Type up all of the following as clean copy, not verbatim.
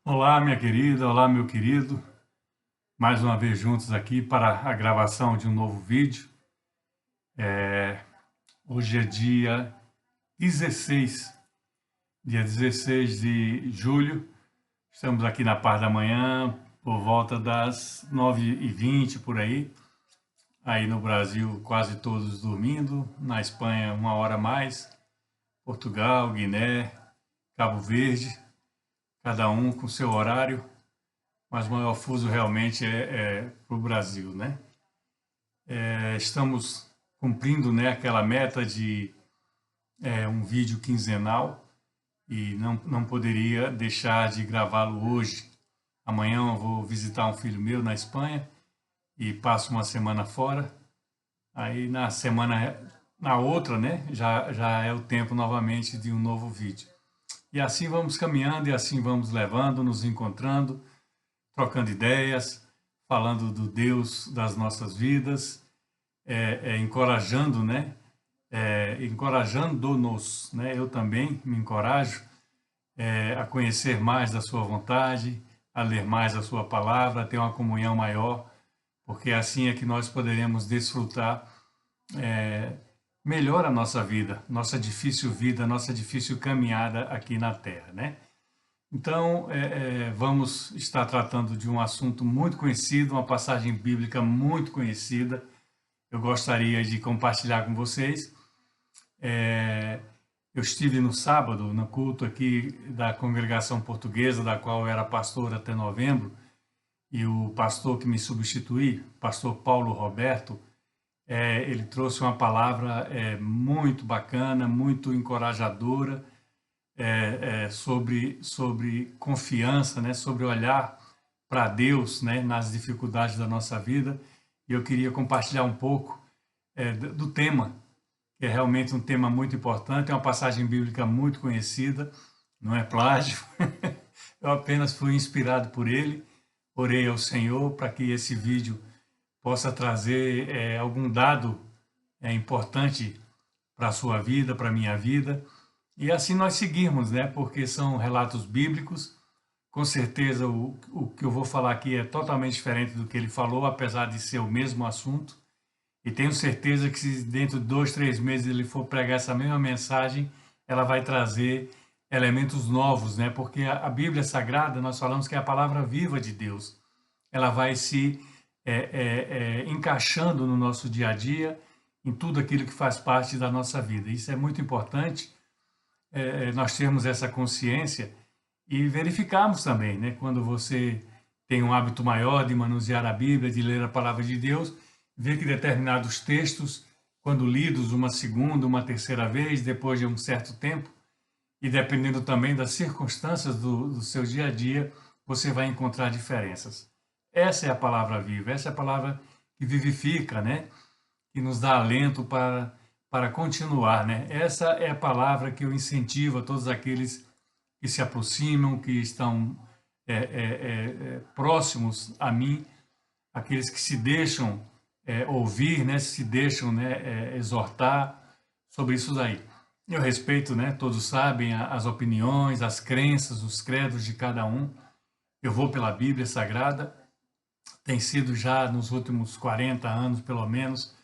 Olá, minha querida, olá, meu querido. Mais uma vez juntos aqui para a gravação de um novo vídeo. Hoje é dezesseis, dia 16 de julho. Estamos aqui na parte da manhã, por volta das 9h20 por aí. Aí no Brasil, quase todos dormindo. Na Espanha, uma hora a mais. Portugal, Guiné, Cabo Verde, cada um com seu horário. Mas o maior fuso realmente é para o Brasil, né? Estamos cumprindo, né, aquela meta de um vídeo quinzenal e não poderia deixar de gravá-lo hoje. Amanhã eu vou visitar um filho meu na Espanha e passo uma semana fora. Aí na outra, né, já é o tempo novamente de um novo vídeo. E assim vamos caminhando e assim vamos levando, nos encontrando, trocando ideias, falando do Deus das nossas vidas, encorajando, né? Encorajando-nos, né? Eu também me encorajo a conhecer mais da sua vontade, a ler mais a sua palavra, a ter uma comunhão maior, porque assim é que nós poderemos desfrutar melhor a nossa vida, nossa difícil caminhada aqui na Terra, né? Então, vamos estar tratando de um assunto muito conhecido, uma passagem bíblica muito conhecida. Eu gostaria de compartilhar com vocês. Eu estive no sábado, no culto aqui da congregação portuguesa, da qual eu era pastor até novembro, e o pastor que me substituiu, pastor Paulo Roberto, ele trouxe uma palavra muito bacana, muito encorajadora, sobre confiança, né, sobre olhar para Deus, né, nas dificuldades da nossa vida. E eu queria compartilhar um pouco do tema, que é realmente um tema muito importante, é uma passagem bíblica muito conhecida, não é plágio. Eu apenas fui inspirado por ele, orei ao Senhor para que esse vídeo possa trazer algum dado importante para a sua vida, para a minha vida, e assim nós seguirmos, né? Porque são relatos bíblicos. Com certeza o que eu vou falar aqui é totalmente diferente do que ele falou, apesar de ser o mesmo assunto. E tenho certeza que se dentro de 2, 3 meses ele for pregar essa mesma mensagem, ela vai trazer elementos novos, né? Porque a Bíblia Sagrada, nós falamos que é a palavra viva de Deus. Ela vai se encaixando no nosso dia a dia, em tudo aquilo que faz parte da nossa vida. Isso é muito importante, nós termos essa consciência e verificarmos também, né? Quando você tem um hábito maior de manusear a Bíblia, de ler a palavra de Deus, ver que determinados textos, quando lidos uma segunda, uma terceira vez, depois de um certo tempo, e dependendo também das circunstâncias do seu dia a dia, você vai encontrar diferenças. Essa é a palavra viva, essa é a palavra que vivifica, né? Que nos dá alento para continuar, né? Essa é a palavra que eu incentivo a todos aqueles que se aproximam, que estão próximos a mim, aqueles que se deixam ouvir, né? Se deixam, né, exortar sobre isso daí. Eu respeito, né? Todos sabem as opiniões, as crenças, os credos de cada um. Eu vou pela Bíblia Sagrada. Tem sido já nos últimos 40 anos, pelo menos,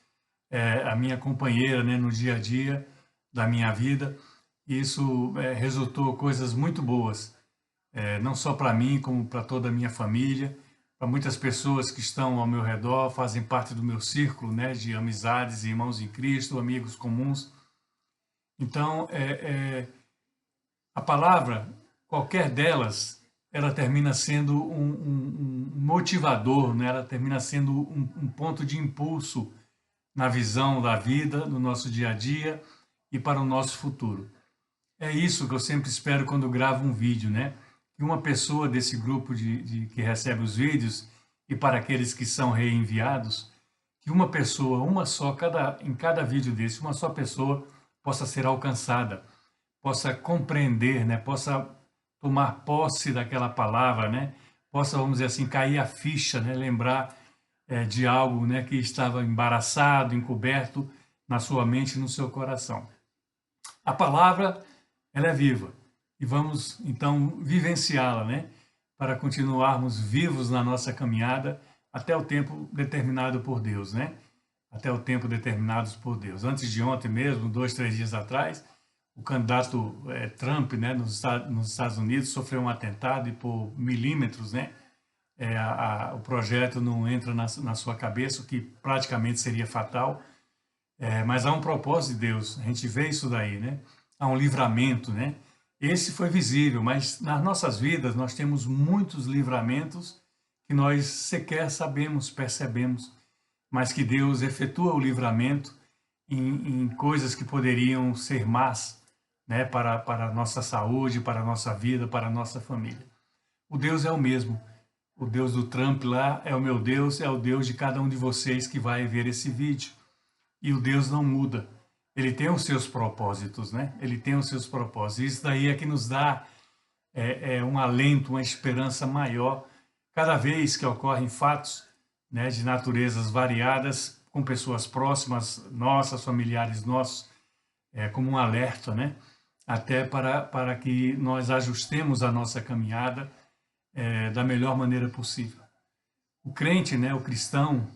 a minha companheira, né, no dia a dia da minha vida. E isso resultou coisas muito boas, não só para mim, como para toda a minha família, para muitas pessoas que estão ao meu redor, fazem parte do meu círculo, né, de amizades, irmãos em Cristo, amigos comuns. Então, a palavra, qualquer delas, ela termina sendo um motivador, né? Ela termina sendo um ponto de impulso na visão da vida, no nosso dia a dia e para o nosso futuro. É isso que eu sempre espero quando gravo um vídeo, né? Que uma pessoa desse grupo que recebe os vídeos e para aqueles que são reenviados, que uma pessoa, uma só, em cada vídeo desse, uma só pessoa possa ser alcançada, possa compreender, né? Possa tomar posse daquela palavra, né? Possa, vamos dizer assim, cair a ficha, né? Lembrar de algo, né, que estava embaraçado, encoberto na sua mente e no seu coração. A palavra, ela é viva e vamos então vivenciá-la, né? para continuarmos vivos na nossa caminhada até o tempo determinado por Deus, né? Até o tempo determinado por Deus. Antes de ontem mesmo, 2, 3 dias atrás, o candidato Trump, né, nos Estados Unidos, sofreu um atentado e por milímetros, né, o projeto não entra na sua cabeça, o que praticamente seria fatal. Mas há um propósito de Deus, a gente vê isso daí, né? Há um livramento, né? Esse foi visível, mas nas nossas vidas nós temos muitos livramentos que nós sequer sabemos, percebemos, mas que Deus efetua o livramento em coisas que poderiam ser más, né? Para a nossa saúde, para a nossa vida, para a nossa família. O Deus é o mesmo. O Deus do Trump lá é o meu Deus, é o Deus de cada um de vocês que vai ver esse vídeo. E o Deus não muda. Ele tem os seus propósitos, né? Ele tem os seus propósitos. Isso daí é que nos dá um alento, uma esperança maior. Cada vez que ocorrem fatos, né, de naturezas variadas, com pessoas próximas, nossas, familiares nossos, como um alerta, né? Até para que nós ajustemos a nossa caminhada da melhor maneira possível. O crente, né, o cristão,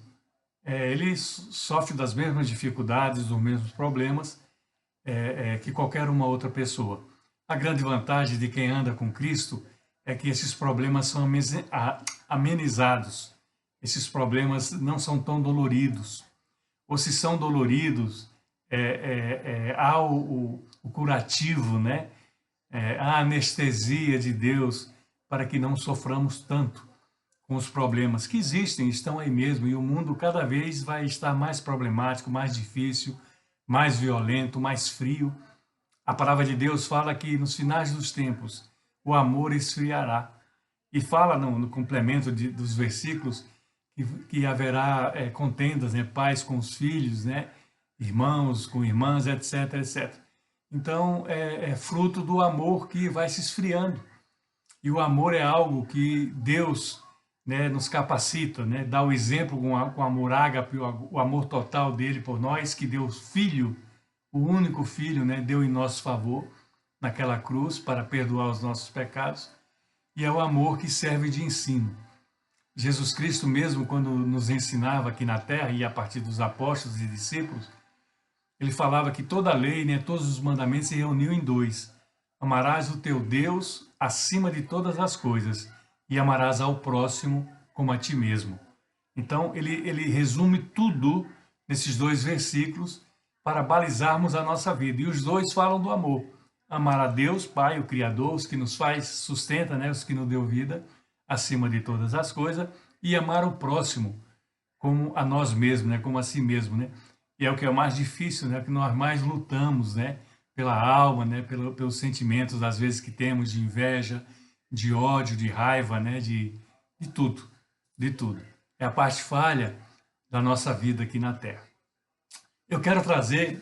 ele sofre das mesmas dificuldades, dos mesmos problemas que qualquer uma outra pessoa. A grande vantagem de quem anda com Cristo é que esses problemas são amenizados. Esses problemas não são tão doloridos. Ou se são doloridos, há o curativo, né? A anestesia de Deus para que não soframos tanto com os problemas que existem, estão aí mesmo, e o mundo cada vez vai estar mais problemático, mais difícil, mais violento, mais frio. A palavra de Deus fala que nos finais dos tempos o amor esfriará. E fala no complemento dos versículos que haverá contendas, né? Pais com os filhos, né? Irmãos com irmãs, etc, etc. Então, é fruto do amor que vai se esfriando. E o amor é algo que Deus, né, nos capacita, né? Dá o exemplo com o amor ágape, o amor total dele por nós, que deu o Filho, o único Filho, né, deu em nosso favor naquela cruz para perdoar os nossos pecados. E é o amor que serve de ensino. Jesus Cristo mesmo, quando nos ensinava aqui na terra e a partir dos apóstolos e discípulos, ele falava que toda a lei, né, todos os mandamentos se reuniam em dois. Amarás o teu Deus acima de todas as coisas e amarás ao próximo como a ti mesmo. Então, ele resume tudo nesses dois versículos para balizarmos a nossa vida. E os dois falam do amor. Amar a Deus, Pai, o Criador, os que nos faz, sustenta, né, os que nos deu vida, acima de todas as coisas, e amar o próximo como a nós mesmos, né, como a si mesmo, né? E é o que é mais difícil, né, que nós mais lutamos, né, pela alma, né, pelos sentimentos, às vezes, que temos de inveja, de ódio, de raiva, né, de tudo, de tudo. É a parte falha da nossa vida aqui na Terra. Eu quero trazer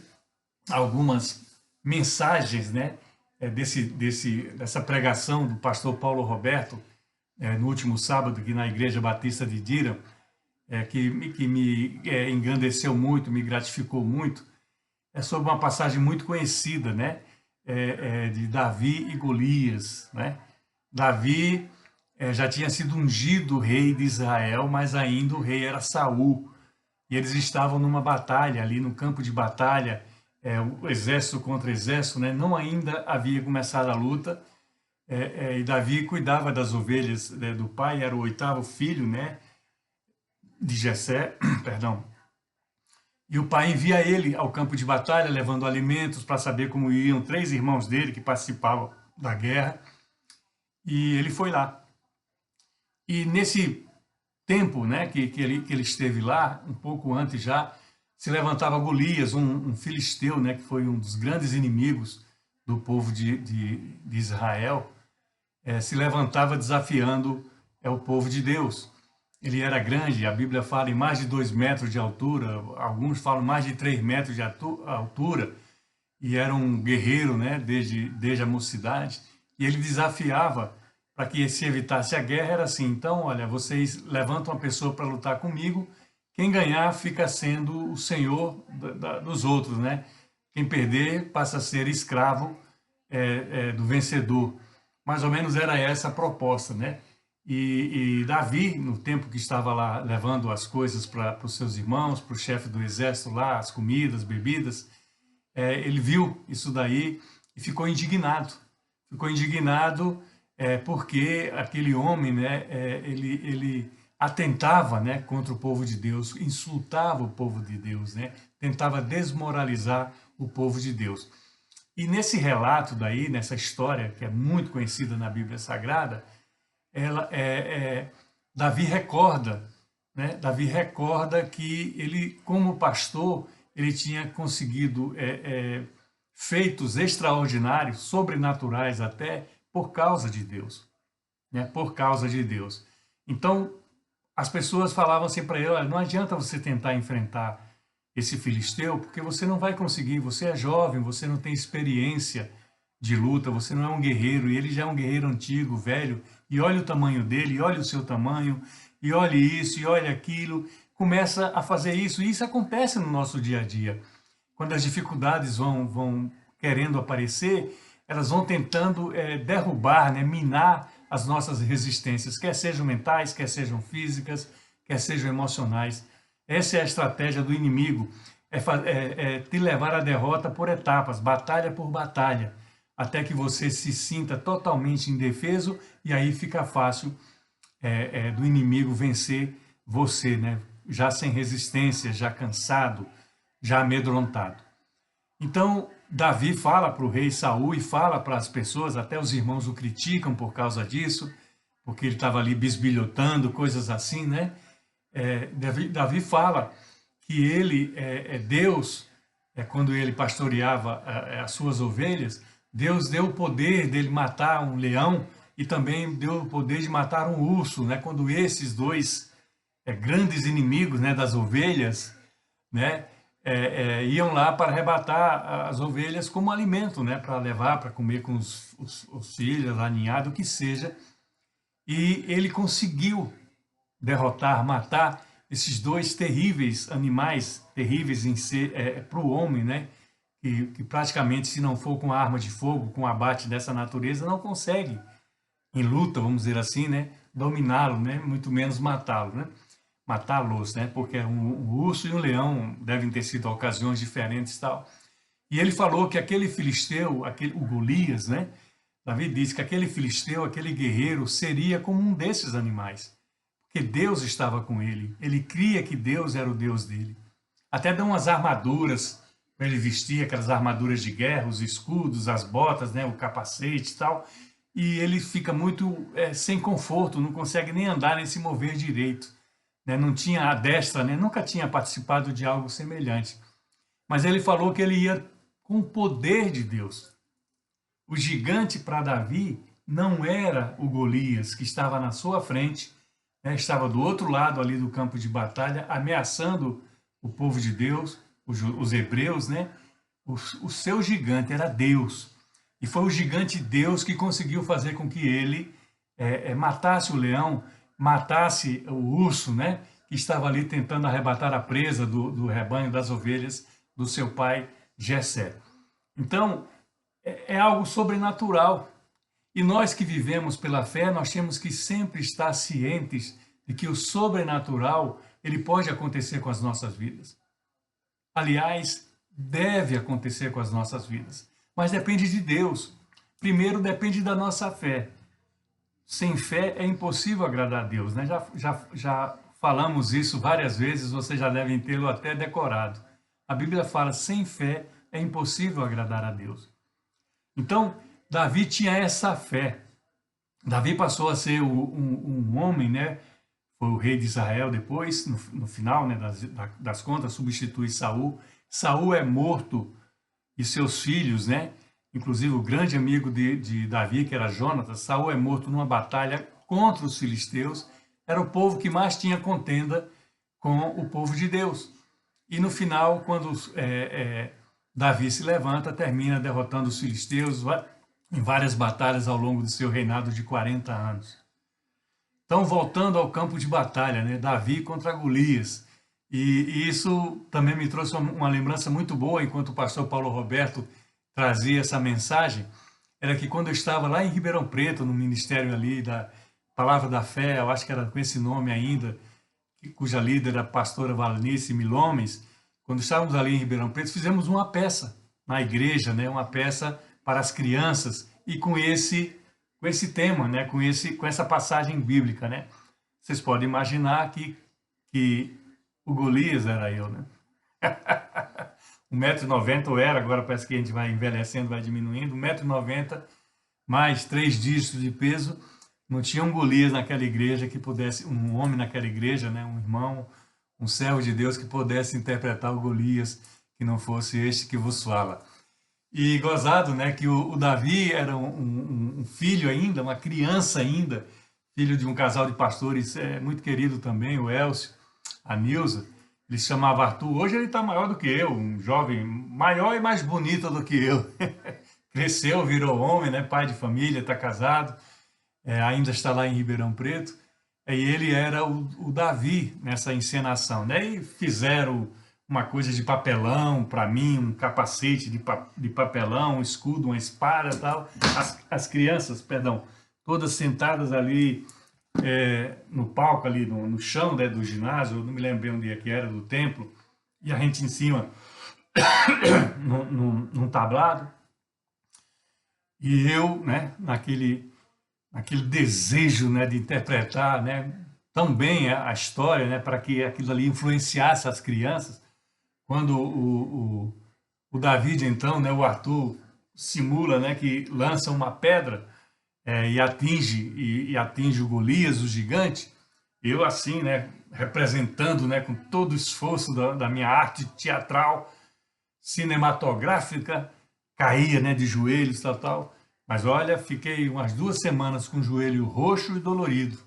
algumas mensagens, né, dessa pregação do pastor Paulo Roberto, no último sábado, aqui na Igreja Batista de Dira, que me engrandeceu muito, me gratificou muito. É sobre uma passagem muito conhecida, né, de Davi e Golias, né? Davi já tinha sido ungido rei de Israel, mas ainda o rei era Saul. E eles estavam numa batalha ali, no campo de batalha, o exército contra exército, né? Não ainda havia começado a luta, e Davi cuidava das ovelhas, né, do pai, era o 8º filho, né, de Jessé, perdão. E o pai envia ele ao campo de batalha, levando alimentos para saber como iam 3 irmãos dele que participavam da guerra. E ele foi lá. E nesse tempo, né, que ele esteve lá, um pouco antes já, se levantava Golias, um filisteu, né, que foi um dos grandes inimigos do povo de Israel, se levantava desafiando o povo de Deus. Ele era grande, a Bíblia fala em mais de 2 metros de altura, alguns falam mais de 3 metros de altura, e era um guerreiro, né, desde a mocidade, e ele desafiava para que se evitasse a guerra. Era assim: então, olha, vocês levantam uma pessoa para lutar comigo, quem ganhar fica sendo o senhor dos outros, né? Quem perder passa a ser escravo do vencedor. Mais ou menos era essa a proposta, né? E Davi, no tempo que estava lá levando as coisas para os seus irmãos, para o chefe do exército lá, as comidas, bebidas, ele viu isso daí e ficou indignado. Ficou indignado porque aquele homem, né, ele atentava, né, contra o povo de Deus, insultava o povo de Deus, né, tentava desmoralizar o povo de Deus. E nesse relato daí, nessa história que é muito conhecida na Bíblia Sagrada, Davi recorda, né? Davi recorda que ele, como pastor, ele tinha conseguido feitos extraordinários, sobrenaturais até, por causa de Deus, né? Por causa de Deus. Então, as pessoas falavam assim para ele: olha, não adianta você tentar enfrentar esse filisteu, porque você não vai conseguir, você é jovem, você não tem experiência de luta, você não é um guerreiro, e ele já é um guerreiro antigo, velho, e olha o tamanho dele, e olha o seu tamanho, e olha isso, e olha aquilo, começa a fazer isso, e isso acontece no nosso dia a dia. Quando as dificuldades vão querendo aparecer, elas vão tentando derrubar, né, minar as nossas resistências, quer sejam mentais, quer sejam físicas, quer sejam emocionais. Essa é a estratégia do inimigo, te levar à derrota por etapas, batalha por batalha, até que você se sinta totalmente indefeso, e aí fica fácil do inimigo vencer você, né? Já sem resistência, já cansado, já amedrontado. Então, Davi fala para o rei Saul e fala para as pessoas, até os irmãos o criticam por causa disso, porque ele estava ali bisbilhotando, coisas assim, né? Davi fala que ele, Deus, quando ele pastoreava as suas ovelhas, Deus deu o poder dele matar um leão e também deu o poder de matar um urso, né? Quando esses dois grandes inimigos, né, das ovelhas, né, iam lá para arrebatar as ovelhas como alimento, né, para levar, para comer com os filhos, a ninhada, o que seja. E ele conseguiu derrotar, matar esses dois terríveis animais, terríveis para o homem, né? Que praticamente, se não for com arma de fogo, com abate dessa natureza, não consegue, em luta, vamos dizer assim, né, dominá-lo, né, muito menos matá-lo, né, matá-los, né, porque um urso e um leão devem ter sido ocasiões diferentes e tal. E ele falou que aquele filisteu, o Golias, né, Davi disse que aquele filisteu, aquele guerreiro, seria como um desses animais, porque Deus estava com ele, ele cria que Deus era o Deus dele. Até dão umas armaduras para ele vestir, aquelas armaduras de guerra, os escudos, as botas, né, o capacete e tal, e ele fica muito sem conforto, não consegue nem andar nem se mover direito, né, não tinha a destra, né, nunca tinha participado de algo semelhante. Mas ele falou que ele ia com o poder de Deus. O gigante para Davi não era o Golias, que estava na sua frente, né, estava do outro lado ali do campo de batalha, ameaçando o povo de Deus, os hebreus, né? O seu gigante era Deus. E foi o gigante Deus que conseguiu fazer com que ele matasse o leão, matasse o urso, né? Que estava ali tentando arrebatar a presa do rebanho das ovelhas do seu pai Jessé. Então, é algo sobrenatural. E nós que vivemos pela fé, nós temos que sempre estar cientes de que o sobrenatural, ele pode acontecer com as nossas vidas. Aliás, deve acontecer com as nossas vidas. Mas depende de Deus. Primeiro, depende da nossa fé. Sem fé é impossível agradar a Deus, né? Já falamos isso várias vezes, vocês já devem tê-lo até decorado. A Bíblia fala, sem fé é impossível agradar a Deus. Então, Davi tinha essa fé. Davi passou a ser um homem, né? Foi o rei de Israel depois, no final, né, das contas, substitui Saul. Saul é morto e seus filhos, né? Inclusive o grande amigo de Davi, que era Jonatas, Saul é morto numa batalha contra os filisteus. Era o povo que mais tinha contenda com o povo de Deus. E no final, quando Davi se levanta, termina derrotando os filisteus em várias batalhas ao longo do seu reinado de 40 anos. Então, voltando ao campo de batalha, né? Davi contra Golias. E isso também me trouxe uma lembrança muito boa, enquanto o pastor Paulo Roberto trazia essa mensagem, era que quando eu estava lá em Ribeirão Preto, no ministério ali Palavra da Fé, eu acho que era com esse nome ainda, cuja líder era a pastora Valnice Milomes. Quando estávamos ali em Ribeirão Preto, fizemos uma peça na igreja, né? Uma peça para as crianças e com esse tema, né? Com essa passagem bíblica, né? Vocês podem imaginar que o Golias era eu, né? 1,90 m eu era, agora parece que a gente vai envelhecendo, vai diminuindo, 1,90 m, mais 3 dígitos de peso. Não tinha um Golias naquela igreja que pudesse, um homem naquela igreja, né? Um irmão, um servo de Deus que pudesse interpretar o Golias, que não fosse este que vos fala. E gozado, né, que o Davi era um filho ainda, uma criança ainda, filho de um casal de pastores muito querido também, o Elcio, a Nilza. Ele se chamava Arthur. Hoje ele está maior do que eu, um jovem maior e mais bonito do que eu. Cresceu, virou homem, né, pai de família, está casado, ainda está lá em Ribeirão Preto. E ele era o Davi nessa encenação, né? E fizeram uma coisa de papelão para mim, um capacete de papelão, um escudo, uma espada e tal. As crianças, perdão, todas sentadas ali no palco, ali no chão, né, do ginásio, eu não me lembro bem onde é que era, do templo, e a gente em cima, num tablado. E eu, né, naquele desejo, né, de interpretar, né, tão bem a história, né, para que aquilo ali influenciasse as crianças. Quando o David, então, né, o Arthur simula, né, que lança uma pedra e atinge o Golias, o gigante, eu assim, né, representando, né, com todo o esforço da minha arte teatral, cinematográfica, caía, né, de joelhos, tal. Mas olha, fiquei umas 2 semanas com o joelho roxo e dolorido.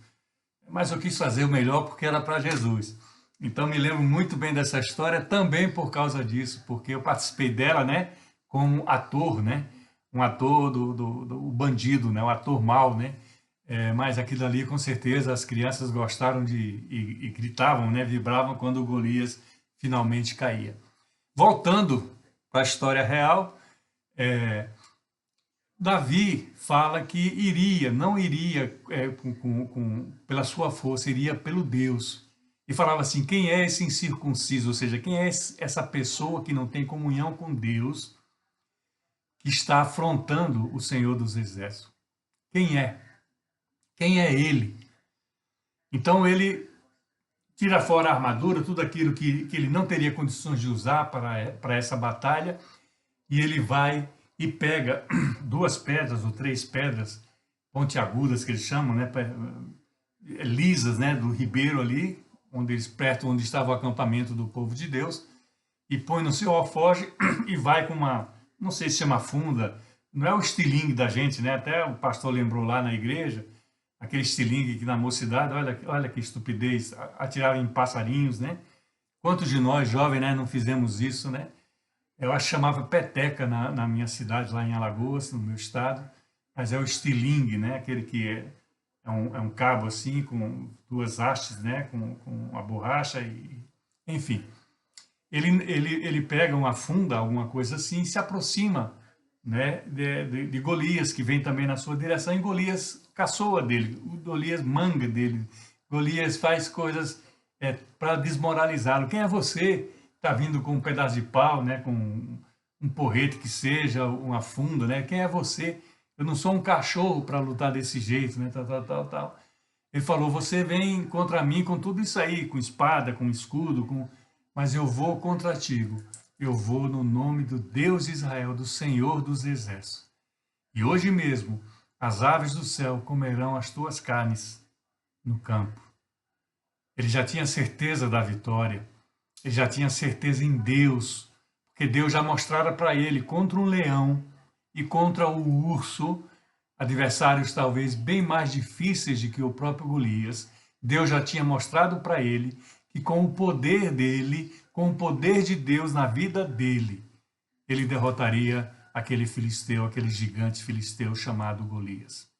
Mas eu quis fazer o melhor porque era para Jesus. Então me lembro muito bem dessa história também por causa disso, porque eu participei dela, né, como ator, né, um ator do bandido, né, um ator mau, né. Mas aquilo ali, com certeza, as crianças gostaram e gritavam, né, vibravam quando o Golias finalmente caía. Voltando para a história real, Davi fala que não iria pela sua força, iria pelo Deus. E falava assim, quem é esse incircunciso? Ou seja, quem é essa pessoa que não tem comunhão com Deus, que está afrontando o Senhor dos Exércitos? Quem é? Quem é ele? Então ele tira fora a armadura, tudo aquilo que ele não teria condições de usar para essa batalha, e ele vai e pega 2 pedras ou 3 pedras pontiagudas, que eles chamam, né, lisas, né, do ribeiro ali, perto onde estava o acampamento do povo de Deus, e põe no seu alforje e vai com uma, não sei se chama funda, não é o estilingue da gente, né, até o pastor lembrou lá na igreja, aquele estilingue que na mocidade, olha que estupidez, atirava em passarinhos, né? Quantos de nós, jovens, né, não fizemos isso, né? Eu acho que chamava peteca na minha cidade, lá em Alagoas, no meu estado, mas é o estilingue, né? Aquele que é um cabo assim, com 2 hastes, né? Com a borracha, enfim. Ele pega uma funda, alguma coisa assim, e se aproxima, né, de Golias, que vem também na sua direção, e Golias caçoa dele, Golias manga dele, Golias faz coisas para desmoralizá-lo. Quem é você? Está vindo com um pedaço de pau, né, com um porrete que seja, uma funda, né? Quem é você? Eu não sou um cachorro para lutar desse jeito, né? Tal. Ele falou, você vem contra mim com tudo isso aí, com espada, com escudo, mas eu vou contra ti. Eu vou no nome do Deus de Israel, do Senhor dos Exércitos. E hoje mesmo as aves do céu comerão as tuas carnes no campo. Ele já tinha certeza da vitória. Ele já tinha certeza em Deus, porque Deus já mostrara para ele contra um leão e contra o urso, adversários talvez bem mais difíceis do que o próprio Golias. Deus já tinha mostrado para ele que com o poder dele, com o poder de Deus na vida dele, ele derrotaria aquele filisteu, aquele gigante filisteu chamado Golias.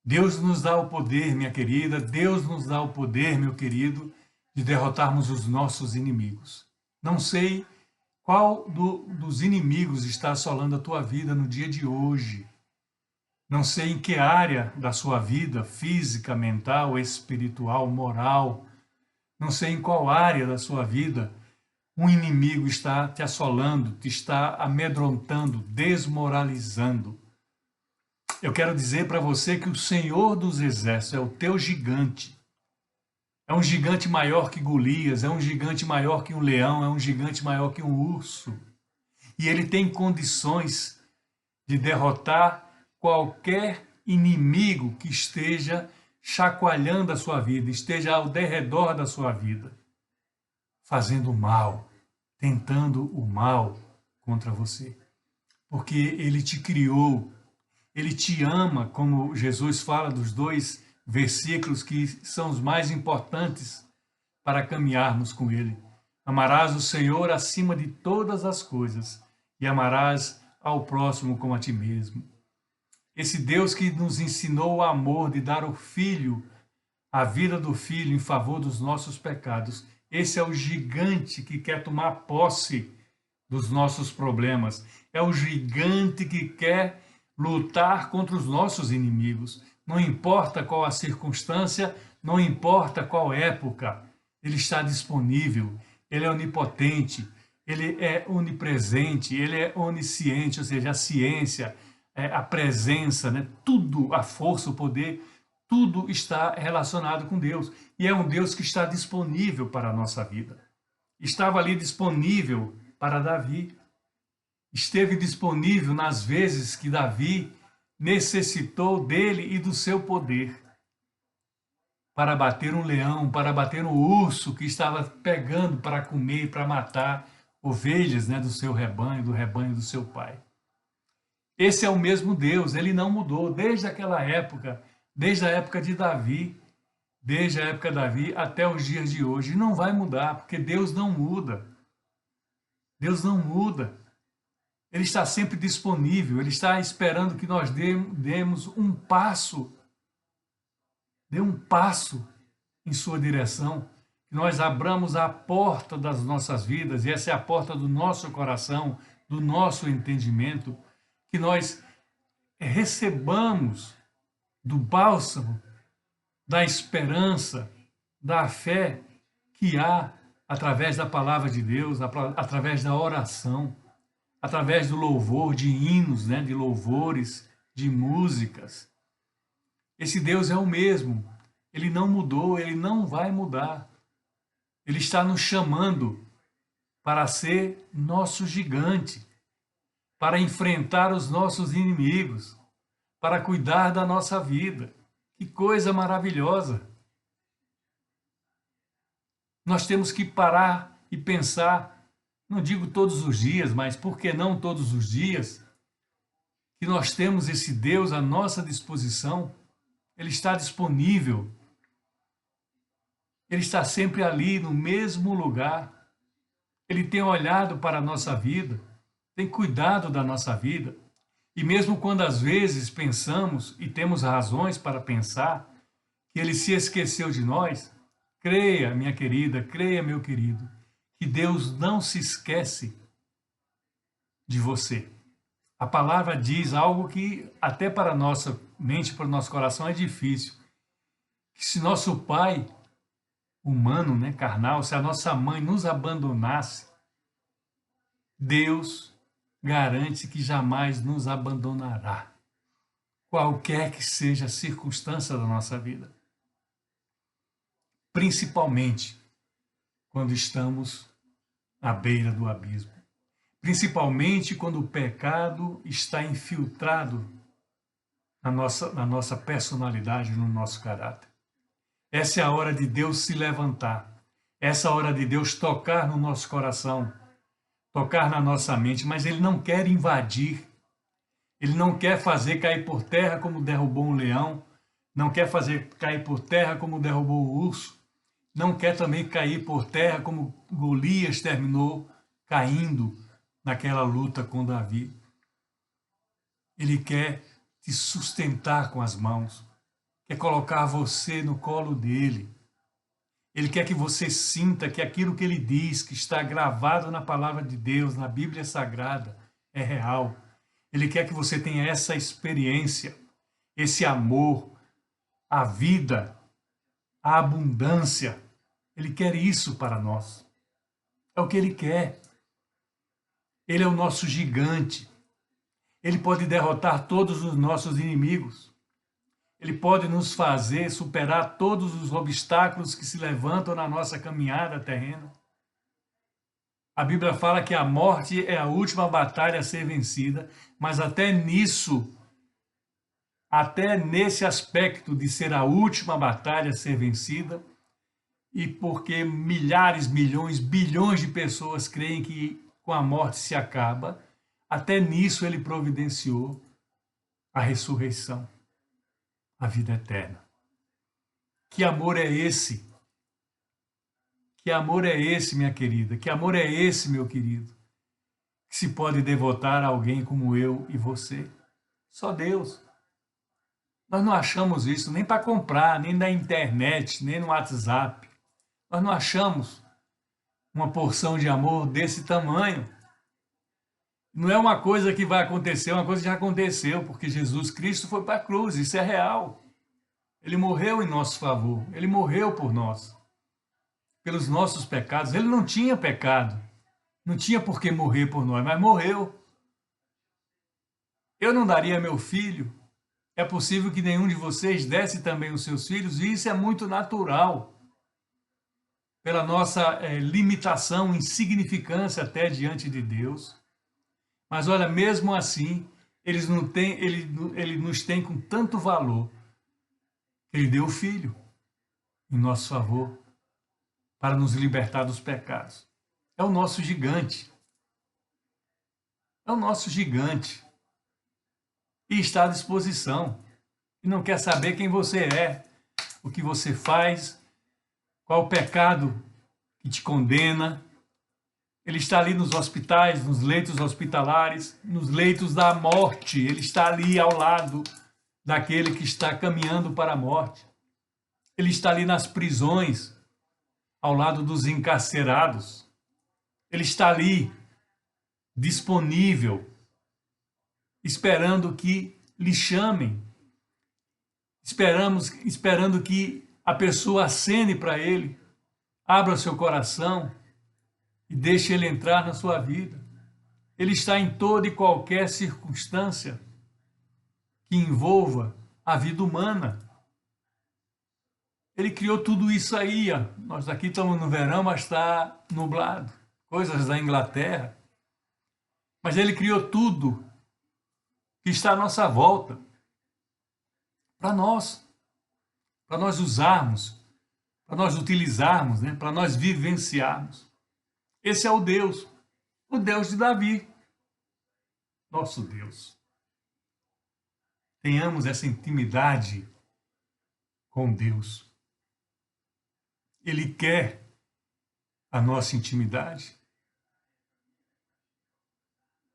Deus nos dá o poder, minha querida, Deus nos dá o poder, meu querido, de derrotarmos os nossos inimigos. Não sei qual dos inimigos está assolando a tua vida no dia de hoje. Não sei em que área da sua vida, física, mental, espiritual, moral, não sei em qual área da sua vida um inimigo está te assolando, te está amedrontando, desmoralizando. Eu quero dizer para você que o Senhor dos Exércitos é o teu gigante. É um gigante maior que Golias, é um gigante maior que um leão, é um gigante maior que um urso. E ele tem condições de derrotar qualquer inimigo que esteja chacoalhando a sua vida, esteja ao derredor da sua vida, fazendo mal, tentando o mal contra você. Porque ele te criou, ele te ama, como Jesus fala dos dois versículos que são os mais importantes para caminharmos com ele. Amarás o Senhor acima de todas as coisas e amarás ao próximo como a ti mesmo. Esse Deus que nos ensinou o amor de dar o Filho, a vida do Filho em favor dos nossos pecados. Esse é o gigante que quer tomar posse dos nossos problemas. É o gigante que quer lutar contra os nossos inimigos. Não importa qual a circunstância, não importa qual época, ele está disponível, ele é onipotente, ele é onipresente, ele é onisciente, ou seja, a ciência, a presença, né? Tudo, a força, o poder, tudo está relacionado com Deus. E é um Deus que está disponível para a nossa vida. Estava ali disponível para Davi. Esteve disponível nas vezes que Davi necessitou dele e do seu poder para bater um leão, para bater um urso que estava pegando para comer, para matar ovelhas, né, do seu rebanho, do rebanho do seu pai. Esse é o mesmo Deus, ele não mudou desde aquela época, desde a época de Davi, desde a época de Davi até os dias de hoje. E não vai mudar, porque Deus não muda. Deus não muda. Ele está sempre disponível, ele está esperando que nós demos um passo, dê um passo em sua direção, que nós abramos a porta das nossas vidas, e essa é a porta do nosso coração, do nosso entendimento, que nós recebamos do bálsamo, da esperança, da fé que há através da palavra de Deus, através da oração, através do louvor, de hinos, né, de louvores, de músicas. Esse Deus é o mesmo, ele não mudou, ele não vai mudar. Ele está nos chamando para ser nosso gigante, para enfrentar os nossos inimigos, para cuidar da nossa vida. Que coisa maravilhosa! Nós temos que parar e pensar, não digo todos os dias, mas por que não todos os dias, que nós temos esse Deus à nossa disposição, ele está disponível, ele está sempre ali no mesmo lugar, ele tem olhado para a nossa vida, tem cuidado da nossa vida, e mesmo quando às vezes pensamos, e temos razões para pensar, que ele se esqueceu de nós, creia, minha querida, creia, meu querido, que Deus não se esquece de você. A palavra diz algo que até para a nossa mente, para o nosso coração é difícil. Que se nosso pai humano, né, carnal, se a nossa mãe nos abandonasse, Deus garante que jamais nos abandonará, qualquer que seja a circunstância da nossa vida. Principalmente quando estamos à beira do abismo. Principalmente quando o pecado está infiltrado na nossa personalidade, no nosso caráter. Essa é a hora de Deus se levantar. Essa é a hora de Deus tocar no nosso coração, tocar na nossa mente, mas Ele não quer invadir. Ele não quer fazer cair por terra como derrubou um leão, não quer fazer cair por terra como derrubou o urso, não quer também cair por terra como Golias terminou caindo naquela luta com Davi. Ele quer te sustentar com as mãos, quer colocar você no colo dele. Ele quer que você sinta que aquilo que ele diz, que está gravado na palavra de Deus, na Bíblia Sagrada, é real. Ele quer que você tenha essa experiência. esse amor, a vida, a abundância. Ele quer isso para nós. É o que Ele quer. Ele é o nosso gigante. Ele pode derrotar todos os nossos inimigos. Ele pode nos fazer superar todos os obstáculos que se levantam na nossa caminhada terrena. A Bíblia fala que a morte é a última batalha a ser vencida, mas até nisso, até nesse aspecto de ser a última batalha a ser vencida, e porque milhares, milhões, bilhões de pessoas creem que com a morte se acaba, até nisso ele providenciou a ressurreição, a vida eterna. Que amor é esse? Que amor é esse, minha querida? Que amor é esse, meu querido? Que se pode devotar a alguém como eu e você? Só Deus. Nós não achamos isso nem para comprar, nem na internet, nem no WhatsApp. Nós não achamos uma porção de amor desse tamanho. Não é uma coisa que vai acontecer, é uma coisa que já aconteceu, porque Jesus Cristo foi para a cruz, isso é real. Ele morreu em nosso favor, ele morreu por nós, pelos nossos pecados. Ele não tinha pecado, não tinha por que morrer por nós, mas morreu. Eu não daria meu filho, é possível que nenhum de vocês desse também os seus filhos, e isso é muito natural, pela nossa limitação, insignificância até diante de Deus. Mas olha, mesmo assim, ele nos tem com tanto valor, que ele deu o Filho em nosso favor, para nos libertar dos pecados. É o nosso gigante. É o nosso gigante. E está à disposição. E não quer saber quem você é, o que você faz, qual o pecado que te condena. Ele está ali nos hospitais, nos leitos hospitalares, nos leitos da morte. Ele está ali ao lado daquele que está caminhando para a morte. Ele está ali nas prisões, ao lado dos encarcerados. Ele está ali, disponível, esperando que lhe chamem, esperando que a pessoa acene para ele, abra seu coração e deixe ele entrar na sua vida. Ele está em toda e qualquer circunstância que envolva a vida humana. Ele criou tudo isso aí, ó. Nós aqui estamos no verão, mas está nublado. Coisas da Inglaterra. Mas ele criou tudo que está à nossa volta. Para nós usarmos, para nós utilizarmos, né? Para nós vivenciarmos. Esse é o Deus de Davi, nosso Deus. Tenhamos essa intimidade com Deus. Ele quer a nossa intimidade,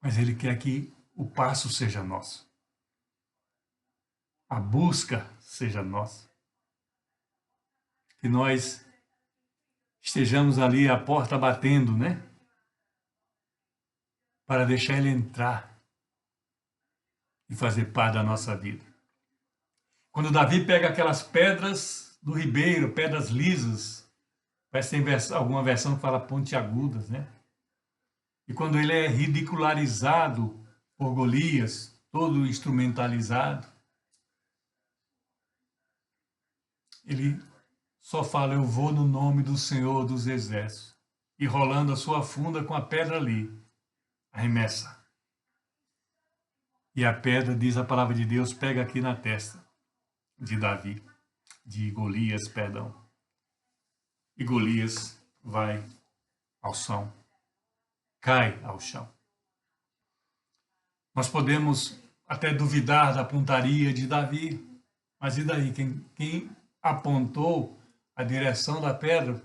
mas Ele quer que o passo seja nosso, a busca seja nossa, que nós estejamos ali à porta batendo, né? Para deixar Ele entrar e fazer parte da nossa vida. Quando Davi pega aquelas pedras do ribeiro, pedras lisas, parece que tem alguma versão que fala pontiagudas, né? E quando ele é ridicularizado por Golias, todo instrumentalizado, ele só fala: eu vou no nome do Senhor dos Exércitos. E rolando a sua funda com a pedra ali, arremessa. E a pedra, diz a palavra de Deus, pega aqui na testa de Davi, de Golias, perdão. E Golias vai ao chão, cai ao chão. Nós podemos até duvidar da pontaria de Davi, mas e daí? Quem apontou a direção da pedra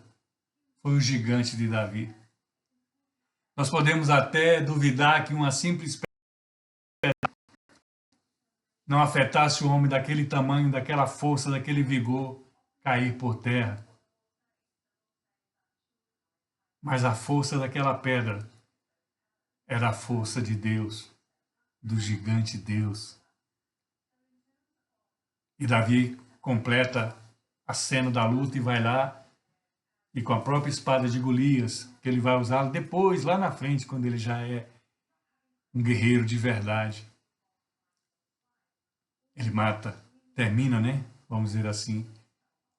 foi o gigante de Davi. Nós podemos até duvidar que uma simples pedra não afetasse o homem daquele tamanho, daquela força, daquele vigor, cair por terra. Mas a força daquela pedra era a força de Deus, do gigante Deus. E Davi completa a cena da luta e vai lá e com a própria espada de Golias, que ele vai usar depois, lá na frente, quando ele já é um guerreiro de verdade. Ele mata, termina, né? Vamos dizer assim,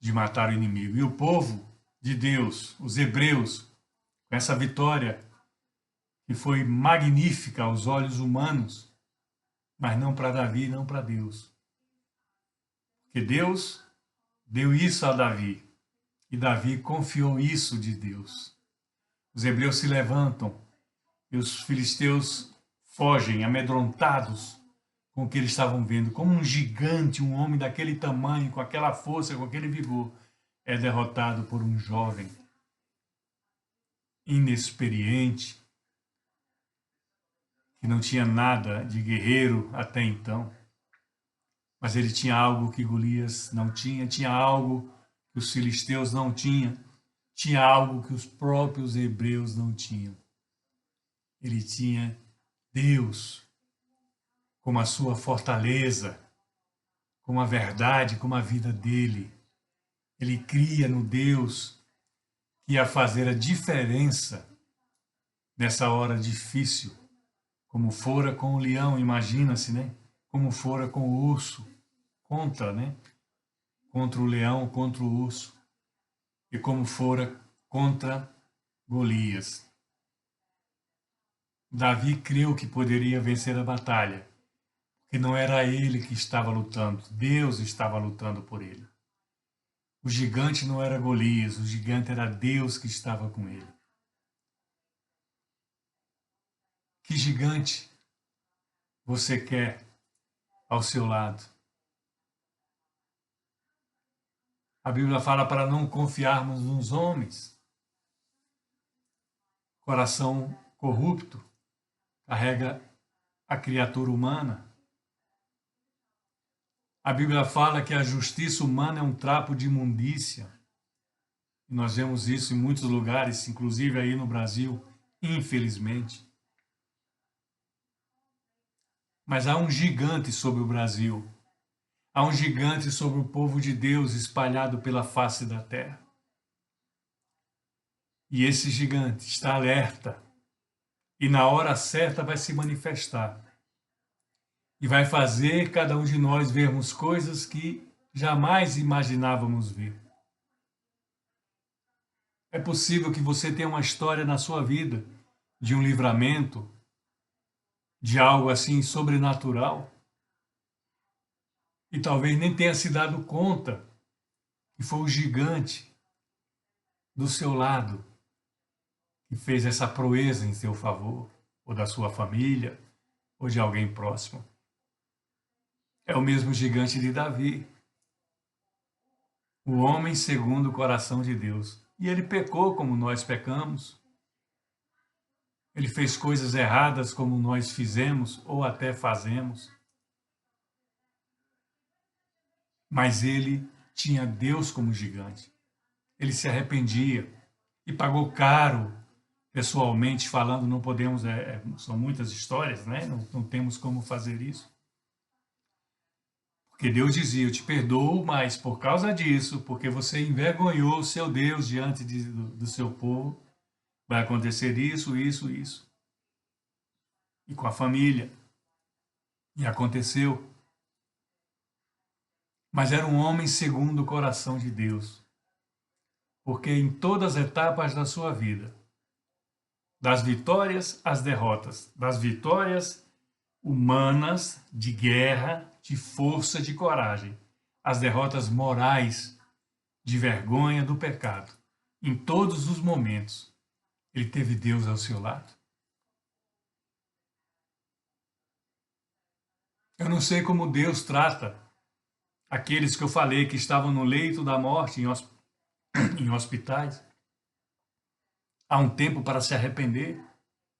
de matar o inimigo. E o povo de Deus, os hebreus, com essa vitória que foi magnífica aos olhos humanos, mas não para Davi, não para Deus. Porque Deus deu isso a Davi e Davi confiou isso de Deus. Os hebreus se levantam e os filisteus fogem amedrontados com o que eles estavam vendo, como um gigante, um homem daquele tamanho, com aquela força, com aquele vigor, é derrotado por um jovem inexperiente, que não tinha nada de guerreiro até então, mas ele tinha algo que Golias não tinha, tinha algo que os filisteus não tinham, tinha algo que os próprios hebreus não tinham. Ele tinha Deus como a sua fortaleza, como a verdade, como a vida dele. Ele cria no Deus que ia fazer a diferença nessa hora difícil, como fora com o leão, imagina-se, né? Como fora com o urso, né? Contra o leão, contra o urso, e como fora contra Golias. Davi creu que poderia vencer a batalha, porque não era ele que estava lutando, Deus estava lutando por ele. O gigante não era Golias, o gigante era Deus que estava com ele. Que gigante você quer ao seu lado? A Bíblia fala para não confiarmos nos homens. Coração corrupto carrega a criatura humana. A Bíblia fala que a justiça humana é um trapo de imundícia. E nós vemos isso em muitos lugares, inclusive aí no Brasil, infelizmente. Mas há um gigante sobre o Brasil. Há um gigante sobre o povo de Deus espalhado pela face da terra. E esse gigante está alerta. E na hora certa vai se manifestar. E vai fazer cada um de nós vermos coisas que jamais imaginávamos ver. É possível que você tenha uma história na sua vida de um livramento, de algo assim sobrenatural, e talvez nem tenha se dado conta que foi o gigante do seu lado que fez essa proeza em seu favor, ou da sua família, ou de alguém próximo. É o mesmo gigante de Davi, o homem segundo o coração de Deus. E ele pecou como nós pecamos. Ele fez coisas erradas como nós fizemos ou até fazemos. Mas ele tinha Deus como gigante. Ele se arrependia e pagou caro, pessoalmente falando. Não podemos, são muitas histórias, né? Não temos como fazer isso. Porque Deus dizia, eu te perdoo, mas por causa disso, porque você envergonhou o seu Deus diante do seu povo, vai acontecer isso, isso, isso. E com a família. E aconteceu. Mas era um homem segundo o coração de Deus. Porque em todas as etapas da sua vida, das vitórias às derrotas, das vitórias humanas, de guerra, de força, de coragem, as derrotas morais, de vergonha do pecado, em todos os momentos, ele teve Deus ao seu lado. Eu não sei como Deus trata aqueles que eu falei que estavam no leito da morte, em hospitais. Há um tempo para se arrepender.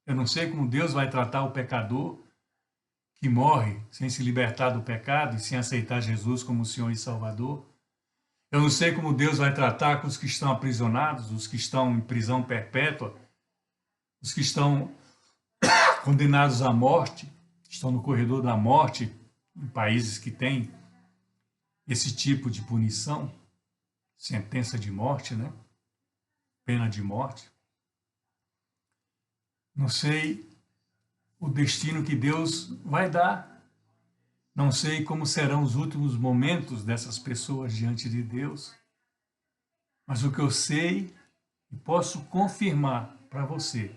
Eu não sei como Deus vai tratar o pecador que morre sem se libertar do pecado e sem aceitar Jesus como Senhor e Salvador. Eu não sei como Deus vai tratar com os que estão aprisionados, os que estão em prisão perpétua, os que estão condenados à morte, estão no corredor da morte, em países que têm esse tipo de punição, sentença de morte, né? Pena de morte. Não sei o destino que Deus vai dar. Não sei como serão os últimos momentos dessas pessoas diante de Deus. Mas o que eu sei e posso confirmar para você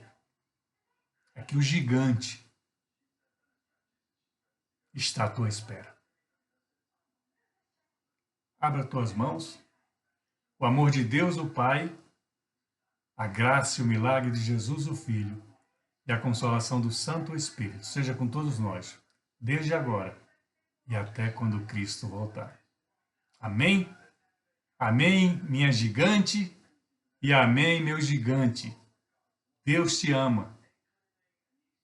é que o gigante está à tua espera. Abra tuas mãos. O amor de Deus, o Pai, a graça e o milagre de Jesus, o Filho, e a consolação do Santo Espírito seja com todos nós, desde agora e até quando Cristo voltar. Amém? Amém, minha gigante, e amém, meu gigante. Deus te ama.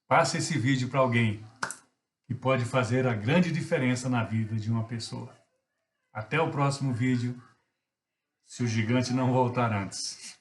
Passe esse vídeo para alguém que pode fazer a grande diferença na vida de uma pessoa. Até o próximo vídeo, se o gigante não voltar antes.